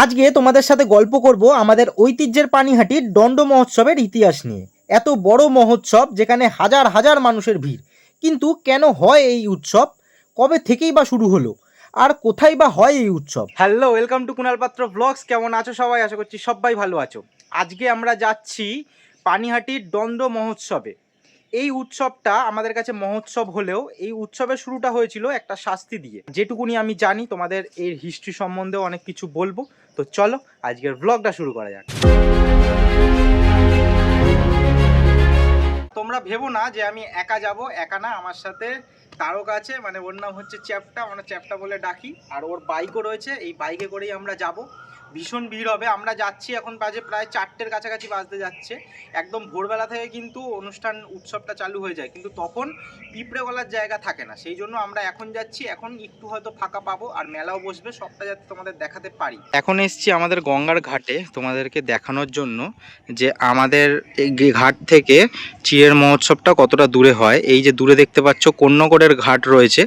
আজকে তোমাদের সাথে গল্প করব আমাদের ঐতিহ্যের পানিহাটির দণ্ড মহোৎসবের ইতিহাস নিয়ে। এত বড় মহোৎসব যেখানে হাজার হাজার মানুষের ভিড়, কিন্তু কেন হয় এই উৎসব, কবে থেকেই বা শুরু হলো, আর কোথায় বা হয় এই উৎসব? হ্যালো, ওয়েলকাম টু কুণাল পাত্র ব্লগস। কেমন আছো সবাই? আশা করছি সবাই ভালো আছো। আজকে আমরা যাচ্ছি পানিহাটির দণ্ড মহোৎসবে। এই উৎসবটা আমাদের কাছে মহোৎসব হলেও এই উৎসবের শুরুটা হয়েছিল একটা শাস্তি দিয়ে। যেটুকুনি আমি জানি তোমাদের এর হিস্ট্রি সম্বন্ধেও অনেক কিছু বলবো। তো চলো আজকের ব্লগটা শুরু করা যাক। তোমরা ভেবো না যে আমি একা যাব, একা না, আমার সাথে তারক আছে, মানে ওর নাম হচ্ছে চ্যাপটা, আমরা চ্যাপটা বলে ডাকি, আর ওর বাইকও রয়েছে। এই বাইকে করেই আমরা যাব। ভীষণ ভিড় হবে। আমরা যাচ্ছি, এখন বাজে প্রায় 4টের কাছাকাছি বাজতে যাচ্ছে। একদম ভোরবেলা থেকে কিন্তু অনুষ্ঠান উৎসবটা চালু হয়ে যায়, কিন্তু তখন পিঁপড়ে গলার জায়গা থাকে না। সেই জন্য আমরা এখন যাচ্ছি, এখন একটু হয়তো ফাঁকা পাবো, আর মেলাও বসবে, সবটা যাতে তোমাদের দেখাতে পারি। এখন এসছি আমাদের গঙ্গার ঘাটে তোমাদেরকে দেখানোর জন্য যে আমাদের এই ঘাট থেকে চিড়ের মহোৎসবটা কতটা দূরে হয়। এই যে দূরে দেখতে পাচ্ছ কোন্নগরের ঘাট রয়েছে,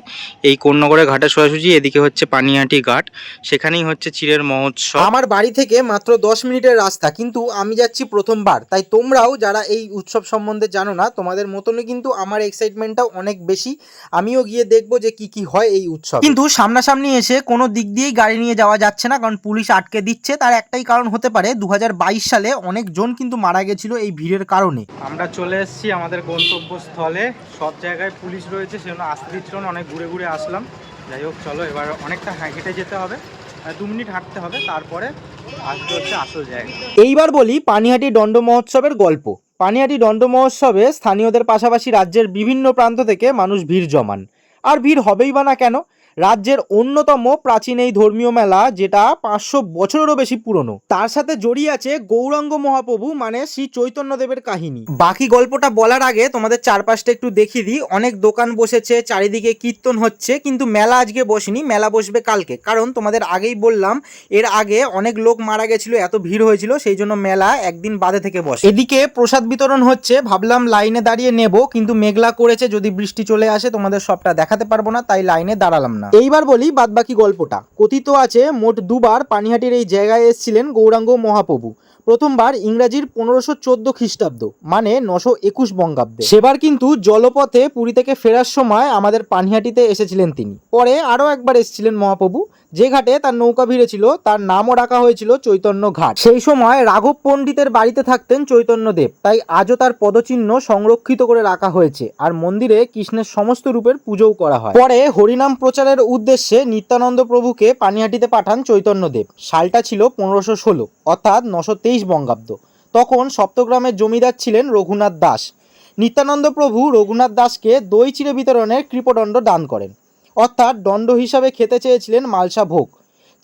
এই কোন্নগরের ঘাটে সোজাসুজি এদিকে হচ্ছে পানিহাটি ঘাট, সেখানেই হচ্ছে চিড়ের মহোৎসব। আমার বাড়ি থেকে মাত্র 10 মিনিটের রাস্তা, কিন্তু আমি যাচ্ছি প্রথমবার। তাই তোমরাও যারা এই উৎসব সম্বন্ধে জানো না, তোমাদের মতনই কিন্তু আমার এক্সাইটমেন্টটাও অনেক বেশি। আমিও গিয়ে দেখবো যে কি কি হয় এই উৎসব। কিন্তু সামনাসামনি এসে কোনো দিক দিয়েই গাড়ি নিয়ে যাওয়া যাচ্ছে না, কারণ পুলিশ আটকে দিচ্ছে। তার একটাই কারণ হতে পারে, 2022 সালে অনেকজন কিন্তু মারা গেছিল এই ভিড়ের কারণে। আমরা চলে এসেছি আমাদের গন্তব্যস্থলে। সব জায়গায় পুলিশ রয়েছে, সেজন্য আসতে দিচ্ছিল না, অনেক ঘুরে ঘুরে আসলাম। যাই হোক, চলো এবার অনেকটা হেঁটে যেতে হবে, 2 মিনিট হাঁটতে হবে, তারপরে আসতে হচ্ছে আসল জায়গা। এইবার বলি পানিহাটি দণ্ড মহোৎসবের গল্প। পানিহাটি দণ্ড মহোৎসবে স্থানীয়দের পাশাপাশি রাজ্যের বিভিন্ন প্রান্ত থেকে মানুষ ভিড় জমান। আর ভিড় হবেই বা না কেন, রাজ্যের অন্যতম প্রাচীন এই ধর্মীয় মেলা, যেটা 500 বছরেরও বেশি পুরনো, তার সাথে জড়িয়ে আছে গৌরাঙ্গ মহাপ্রভু মানে শ্রী চৈতন্যদেবের কাহিনী। বাকি গল্পটা বলার আগে তোমাদের চারপাশটা একটু দেখিয়ে দিই। অনেক দোকান বসেছে, চারিদিকে কীর্তন হচ্ছে, কিন্তু মেলা আজকে বসেনি, মেলা বসবে কালকে। কারণ তোমাদের আগেই বললাম, এর আগে অনেক লোক মারা গেছিল, এত ভিড় হয়েছিল, সেই জন্য মেলা একদিন বাদে থেকে বসে। এদিকে প্রসাদ বিতরণ হচ্ছে, ভাবলাম লাইনে দাঁড়িয়ে নেব, কিন্তু মেঘলা করেছে, যদি বৃষ্টি চলে আসে তোমাদের সবটা দেখাতে পারবো না, তাই লাইনে দাঁড়ালাম না। এইবার বলি বাদবাকি গল্পটা। কথিত আছে মোট দুবার পানিহাটির এই জায়গায় এসেছিলেন গৌরাঙ্গ মহাপ্রভু। প্রথমবার ইংরাজির 1514 খ্রিস্টাব্দ, মানে 921 বঙ্গাব্দে। সেবার কিন্তু জলপথে পুরী থেকে ফেরার সময় আমাদের পানিহাটিতে এসেছিলেন তিনি। পরে আরও একবার এসেছিলেন মহাপ্রভু, যে ঘাটে তার নৌকা ভিড়েছিল তার নামও রাখা হয়েছিল চৈতন্য ঘাট। সেই সময় রাঘব পণ্ডিতের বাড়িতে থাকতেন চৈতন্যদেব, তাই আজও তার পদচিহ্ন সংরক্ষিত করে রাখা হয়েছে, আর মন্দিরে কৃষ্ণের সমস্ত রূপের পুজোও করা হয়। পরে হরিনাম প্রচারের উদ্দেশ্যে নিত্যানন্দ প্রভুকে পানিহাটিতে পাঠান চৈতন্যদেব। সালটা ছিল 1516, অর্থাৎ 923 বঙ্গাব্দ। তখন সপ্তগ্রামের জমিদার ছিলেন রঘুনাথ দাস। নিত্যানন্দ প্রভু রঘুনাথ দাসকে দই চিড়ে বিতরণের কৃপদণ্ড দান করেন, অর্থাৎ দণ্ড হিসাবে খেতে চেয়েছিলেন মালসা ভোগ,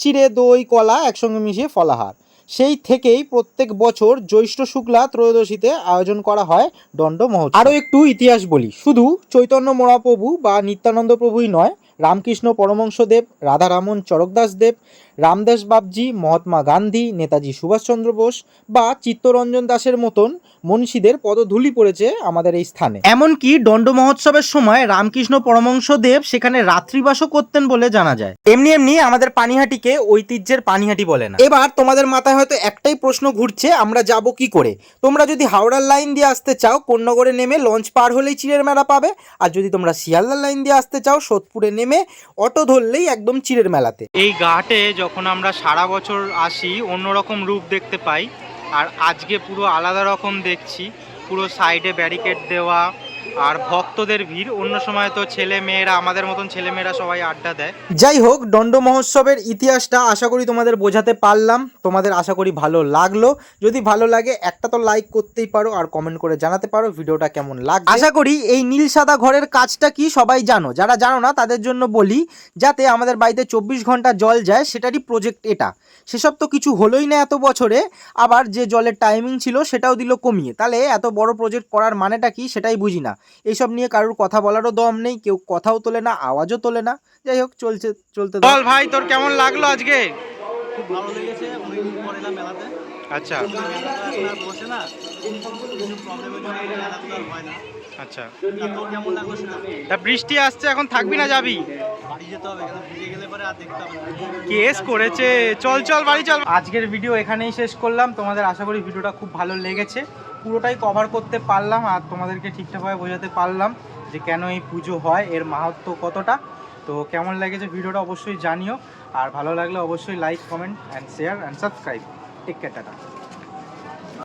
চিড়ে দই কলা একসঙ্গে মিশিয়ে ফলাহার। সেই থেকেই প্রত্যেক বছর জ্যৈষ্ঠ শুক্লা ত্রয়োদশীতে আয়োজন করা হয় দণ্ড মহোৎসব। আরও একটু ইতিহাস বলি, শুধু চৈতন্য মহাপ্রভু বা নিত্যানন্দ প্রভুই নয়, রামকৃষ্ণ পরমহংসদেব, রাধারামন চরকদাস দেব, রামদাস বাবজি, মহাত্মা গান্ধী, নেতাজি সুভাষচন্দ্র বোস বা চিত্তরঞ্জন দাসের মতন মনীষীদের পদধূলি পড়েছে আমাদের এই স্থানে। এমনকি দণ্ড মহোৎসবের সময় রামকৃষ্ণ পরমহংসদেব সেখানে রাত্রিবাসও করতেন বলে জানা যায়। এমনি এমনি আমাদের পানিহাটিকে ঐতিহ্যের পানিহাটি বলে না। এবার তোমাদের মাথায় হয়তো একটাই প্রশ্ন ঘুরছে, আমরা যাব কি করে? তোমরা যদি হাওড়ার লাইন দিয়ে আসতে চাও, কোন্নগরে নেমে লঞ্চ পার হলেই চিড়ের মেলা পাবে। আর যদি তোমরা শিয়ালদার লাইন দিয়ে আসতে চাও, সোদপুরে নেমে অটো ধরলেই একদম চিড়ের মেলাতে। এই ঘাটে যখন আমরা সারা বছর আসি অন্যরকম রূপ দেখতে পাই, আর আজকে পুরো আলাদা রকম দেখছি। পুরো সাইডে ব্যারিকেড দেওয়া, আর ভক্তদের ভিড়। অন্য সময় তো ছেলে মেয়েরা, আমাদের মতন ছেলে মেয়েরা সবাই আড্ডা দেয়। যাই হোক, দণ্ড মহোৎসবের ইতিহাসটা আশা করি তোমাদের বোঝাতে পারলাম। তোমাদের আশা করি ভালো লাগলো। যদি ভালো লাগে একটা তো লাইক করতেই পারো, আর কমেন্ট করে জানাতে পারো ভিডিওটা কেমন লাগছে। আশা করি এই নীল সাদা ঘরের কাজটা কি সবাই জানো। যারা জানো না তাদের জন্য বলি, যাতে আমাদের বাড়িতে 24 ঘন্টা জল যায়, সেটারই প্রজেক্ট এটা। সেসব তো কিছু হলোই না এত বছরে, আবার যে জলের টাইমিং ছিল সেটাও দিল কমিয়ে। তাহলে এত বড় প্রজেক্ট করার মানেটা কি সেটাই বুঝি না। এইসব নিয়ে কারোর কথা বলারও দম নেই, কেউ কথাও তোলে না, আওয়াজও তোলে না। যাই হোক, চলতে বল ভাই, তোর কেমন লাগলো আজকে? খুব ভালো লেগেছে, অনেকদিন পর এলাম মেলাতে। আচ্ছা, মেলাটা এখন আর বসে না, কিছু প্রবলেমের জন্য মেলাগুলো আর হয় না। আচ্ছা, তা তোর কেমন লাগলো সেটা তা বৃষ্টি আসছে, এখন থাকবি না যাবি? বাড়ি যেতে হবে, এখানে ভিজে গেলে পরে আর দেখতে হবে না। কেস করেছে, চল চল বাড়ি চল। আজকের ভিডিও এখানেই শেষ করলাম। তোমাদের আশা করি ভিডিওটা খুব ভালো লেগেছে, পুরোটাই কভার করতে পারলাম আর তোমাদেরকে ঠিকঠাকভাবে বোঝাতে পারলাম যে কেন এই পুজো হয়, এর মাহাত্ম্য কতটা। তো কেমন লেগেছে ভিডিওটা অবশ্যই জানিও, আর ভালো লাগলে অবশ্যই like, comment and share and subscribe. Take care, tata.